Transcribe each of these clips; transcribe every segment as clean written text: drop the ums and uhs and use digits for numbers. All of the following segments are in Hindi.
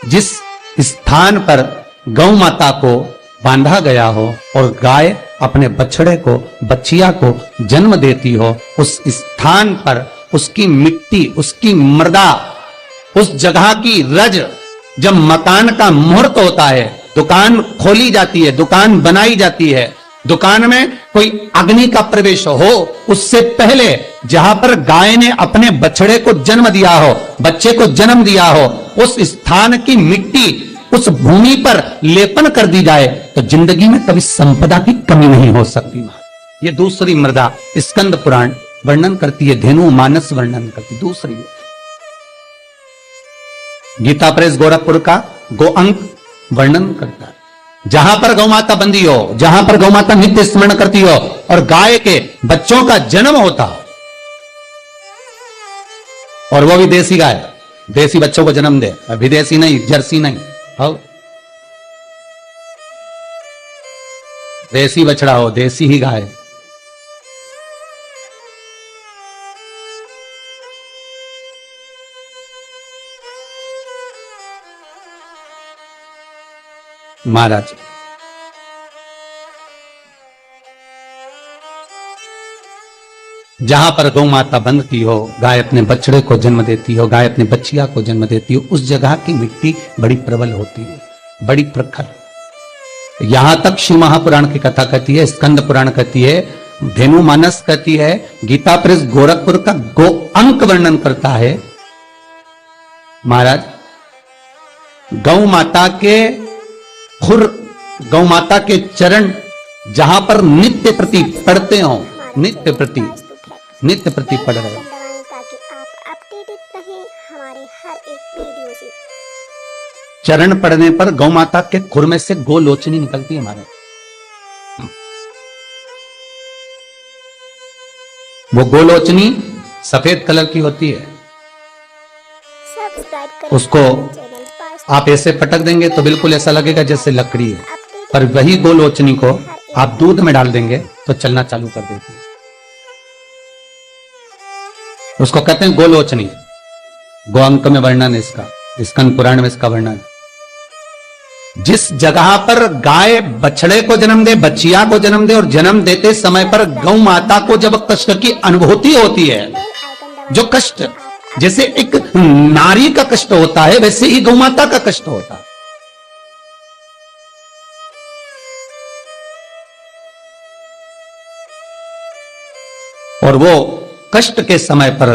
जिस स्थान पर गौ माता को बांधा गया हो और गाय अपने बछड़े को, बच्चिया को जन्म देती हो, उस स्थान पर उसकी मिट्टी, उसकी मृदा, उस जगह की रज, जब मकान का मुहूर्त होता है, दुकान खोली जाती है, दुकान बनाई जाती है, दुकान में कोई अग्नि का प्रवेश हो, उससे पहले जहां पर गाय ने अपने बछड़े को जन्म दिया हो, बच्चे को जन्म दिया हो, उस स्थान की मिट्टी उस भूमि पर लेपन कर दी जाए तो जिंदगी में कभी संपदा की कमी नहीं हो सकती। ये दूसरी मृदा स्कंद पुराण वर्णन करती है, धेनु मानस वर्णन करती है। दूसरी गीता प्रेस गोरखपुर का गो अंक वर्णन करता है, जहां पर गौ माता बंधी हो, जहां पर गौ माता नित्य स्मरण करती हो और गाय के बच्चों का जन्म होता हो, और वो भी देसी गाय, देसी बच्चों को जन्म दे, विदेशी नहीं, जर्सी नहीं, हो देसी बछड़ा हो, देसी ही गाय। महाराज जहां पर गौ माता बंधती हो, गाय अपने बछड़े को जन्म देती हो, गाय अपने बच्चिया को जन्म देती हो, उस जगह की मिट्टी बड़ी प्रबल होती है, बड़ी प्रखर। यहां तक शिव महापुराण की कथा कहती है, स्कंद पुराण कहती है, धेनु मानस कहती है, गीता प्रेस गोरखपुर का गो अंक वर्णन करता है। महाराज गौ माता के खुर, गौ माता के चरण जहां पर नित्य प्रति पढ़ते हो, नित्य प्रति पढ़ रहे हो, ताकि आप अपडेटेड रहें हमारे हर एक वीडियो से। चरण पड़ने पर गौ माता के खुर में से गोलोचनी निकलती है। हमारे वो गोलोचनी सफेद कलर की होती है, सब्सक्राइब करें उसको आप ऐसे पटक देंगे तो बिल्कुल ऐसा लगेगा जैसे लकड़ी है, पर वही गोलोचनी को आप दूध में डाल देंगे तो चलना चालू कर देती है। उसको कहते हैं गोलोचनी। गो अंक में वर्णन है इसका, स्कंद पुराण में इसका वर्णन। जिस जगह पर गाय बछड़े को जन्म दे, बच्चिया को जन्म दे, और जन्म देते समय पर गौ माता को जब कष्ट की अनुभूति होती है, जो कष्ट जैसे एक नारी का कष्ट होता है, वैसे ही गौ माता का कष्ट होता है। और वो कष्ट के समय पर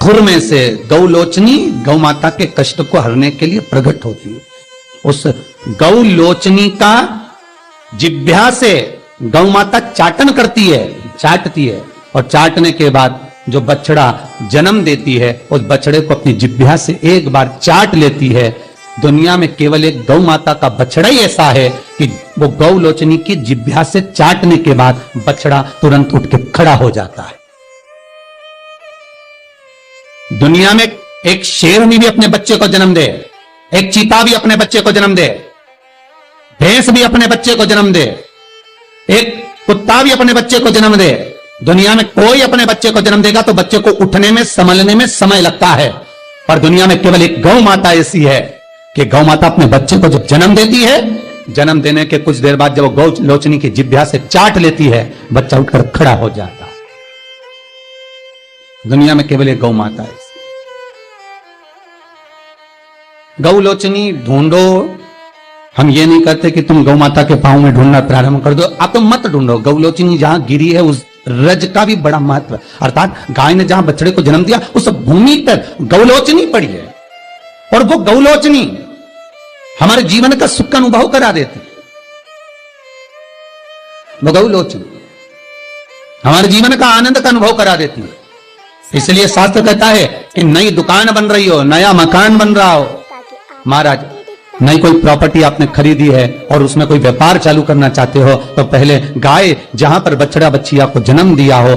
खुर में से गौलोचनी गौ माता के कष्ट को हरने के लिए प्रकट होती है। उस गौलोचनी का जिह्वा से गौ माता चाटन करती है, चाटती है, और चाटने के बाद जो बछड़ा जन्म देती है, उस बछड़े को अपनी जिह्वा से एक बार चाट लेती है। दुनिया में केवल एक गौ माता का बछड़ा ही ऐसा है कि वो गौलोचनी की जिह्वा से चाटने के बाद बछड़ा तुरंत उठ के खड़ा हो जाता है। दुनिया में एक शेरनी भी अपने बच्चे को जन्म दे, एक चीता भी अपने बच्चे को जन्म दे, भैंस भी अपने बच्चे को जन्म दे, एक कुत्ता भी अपने बच्चे को जन्म दे, दुनिया में कोई अपने बच्चे को जन्म देगा तो बच्चे को उठने में, संभलने में समय लगता है। पर दुनिया में केवल एक गौ माता ऐसी है कि गौ माता अपने बच्चे को जब जन्म देती है, जन्म देने के कुछ देर बाद जब वो गौ लोचनी की जिह्वा से चाट लेती है, बच्चा उठकर खड़ा हो जाता है। दुनिया में केवल एक गौ माता है। गौ लोचनी ढूंढो, हम ये नहीं कहते कि तुम गौ माता के पांव में ढूंढना प्रारंभ कर दो, आप तो मत ढूंढो। गौ लोचनी जहां गिरी है उस रज का भी बड़ा महत्व, अर्थात गाय ने जहां बछड़े को जन्म दिया उस भूमि पर गौलोचनी पड़ी है, और वो गौलोचनी हमारे जीवन का सुख का अनुभव करा देती। वो गौलोचनी हमारे जीवन का आनंद का अनुभव करा देती है। इसलिए शास्त्र कहता है कि नई दुकान बन रही हो, नया मकान बन रहा हो, महाराज नई कोई प्रॉपर्टी आपने खरीदी है और उसमें कोई व्यापार चालू करना चाहते हो, तो पहले गाय जहां पर बछड़ा बच्चिया को जन्म दिया हो,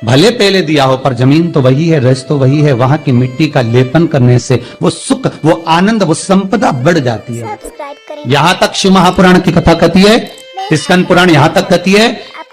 भले पहले दिया हो, पर जमीन तो वही है, रस तो वही है, वहां की मिट्टी का लेपन करने से वो सुख, वो आनंद, वो संपदा बढ़ जाती है। यहां तक शिव महापुराण की कथा कहती है, स्कंद पुराण यहां तक कहती है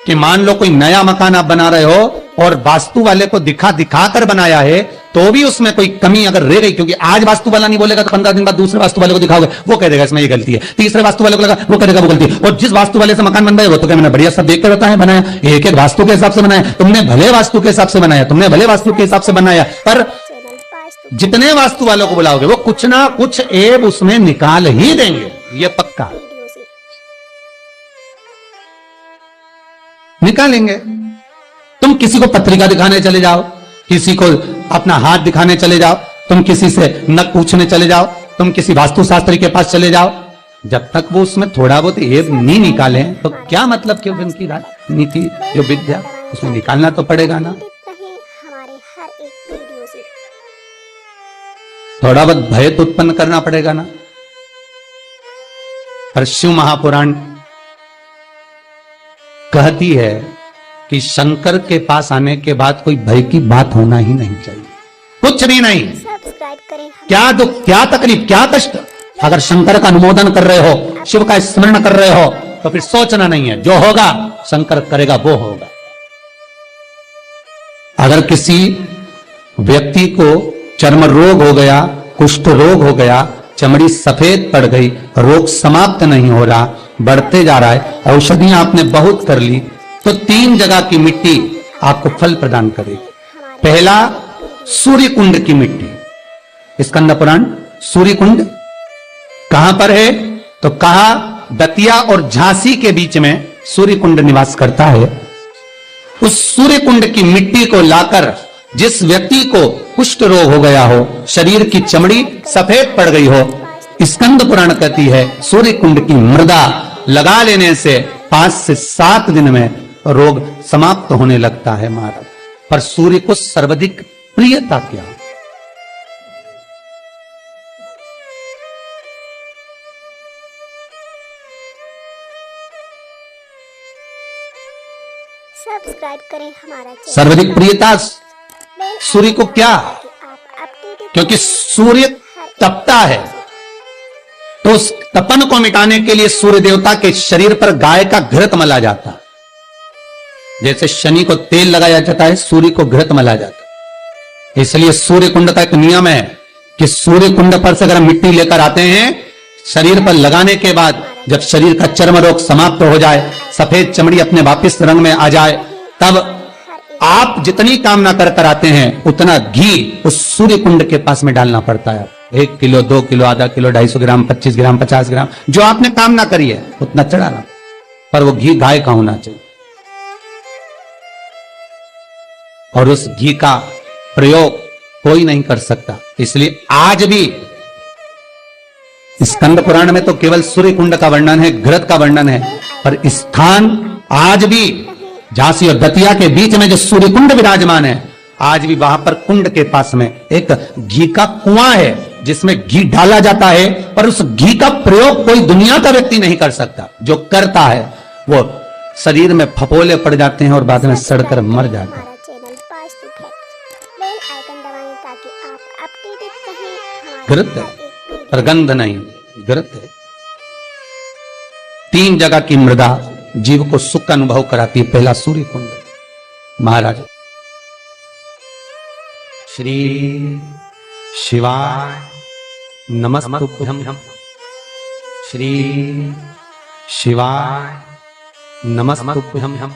कि मान लो कोई नया मकान आप बना रहे हो और वास्तु वाले को दिखा कर बनाया है, तो भी उसमें कोई कमी अगर रह गई, क्योंकि आज वास्तु वाला नहीं बोलेगा तो 15 दिन बाद दूसरे वास्तु वाले को दिखाओगे, वो कह देगा इसमें ये गलती है, तीसरे वास्तु वाले को लगा वो कह देगा वो गलती है। और जिस वास्तु वाले से मकान बन रहा है वो तो क्या मैंने बढ़िया सब देख कर बताया बनाया, एक एक वास्तु के हिसाब से बनाया, तुमने भले वास्तु के हिसाब से बनाया, तुमने भले वास्तु के हिसाब से बनाया, पर चैनल वास्तु जितने वास्तु वालों को बुलाओगे वो कुछ ना कुछ एब उसमें निकाल ही देंगे, ये पक्का वीडियो से निकालेंगे। तुम किसी को पत्रिका दिखाने चले जाओ, किसी को अपना हाथ दिखाने चले जाओ, तुम किसी से नक पूछने चले जाओ, तुम किसी वास्तुशास्त्री के पास चले जाओ, जब तक वो उसमें थोड़ा बहुत एब नहीं निकाले तो क्या मतलब कि उनकी राजनीति जो विद्या उसमें निकालना तो पड़ेगा ना। रहे हमारे हर एक वीडियो से। थोड़ा बहुत भय तो उत्पन्न करना पड़ेगा ना। पर शिव महापुराण कहती है कि शंकर के पास आने के बाद कोई भय की बात होना ही नहीं चाहिए, कुछ भी नहीं। सब्सक्राइब करें क्या दुख, क्या तकलीफ, क्या कष्ट, अगर शंकर का अनुमोदन कर रहे हो, शिव का स्मरण कर रहे हो, तो फिर सोचना नहीं है, जो होगा शंकर करेगा वो होगा। अगर किसी व्यक्ति को चर्म रोग हो गया, कुष्ठ रोग हो गया, चमड़ी सफेद पड़ गई, रोग समाप्त नहीं हो रहा, बढ़ते जा रहा है, औषधियां आपने बहुत कर ली, तो 3 जगह की मिट्टी आपको फल प्रदान करेगी। पहला सूर्य कुंड की मिट्टी, स्कंद पुराण सूर्य कुंड कहां पर है, तो कहा दतिया और झांसी के बीच में सूर्य कुंड निवास करता है। उस सूर्य कुंड की मिट्टी को लाकर जिस व्यक्ति को कुष्ठ रोग हो गया हो, शरीर की चमड़ी सफेद पड़ गई हो, स्कंद पुराण कहती है सूर्य कुंड की मृदा लगा लेने से 5 से 7 दिन में रोग समाप्त होने लगता है महाराज। पर सूर्य को सर्वाधिक प्रियता क्या, सब्सक्राइब करें हमारा चैनल। सर्वाधिक प्रियता सूर्य को क्या, आप अपडेटेड क्योंकि सूर्य तपता है, तो उस तपन को मिटाने के लिए सूर्य देवता के शरीर पर गाय का घृत मला जाता है। जैसे शनि को तेल लगाया जाता है, सूर्य को घृत मला जाता है। इसलिए सूर्य कुंड का एक नियम है कि सूर्य कुंड पर से अगर मिट्टी लेकर आते हैं, शरीर पर लगाने के बाद जब शरीर का चर्म रोग समाप्त हो जाए, सफेद चमड़ी अपने वापिस रंग में आ जाए, तब आप जितनी कामना कर कर आते हैं उतना घी उस सूर्य कुंड के पास में डालना पड़ता है। 1 किलो, 2 किलो, आधा किलो, 250 ग्राम, 25 ग्राम, 50 ग्राम, जो आपने कामना करी है उतना चढ़ाना, पर वो घी गाय का होना चाहिए। और उस घी का प्रयोग कोई नहीं कर सकता। इसलिए आज भी स्कंद पुराण में तो केवल सूर्य कुंड का वर्णन है, घृत का वर्णन है, पर स्थान आज भी झांसी और दतिया के बीच में जो सूर्य कुंड विराजमान है, आज भी वहां पर कुंड के पास में एक घी का कुआं है जिसमें घी डाला जाता है, पर उस घी का प्रयोग कोई दुनिया का व्यक्ति नहीं कर सकता। जो करता है वो शरीर में फफोले पड़ जाते हैं और बाद में सड़कर मर जाता है। हमारा channel Vastu facts, bell icon दबाएं ताकि आप अपडेटेड रहें हमारे घृत है, पर गंध नहीं, घृत है। 3 जगह की मृदा जीव को सुख का अनुभव कराती है। पहला सूर्य कुंड। महाराज श्री शिवाय नमस्तुभ्यं, श्री शिवाय नमस्तुभ्यं।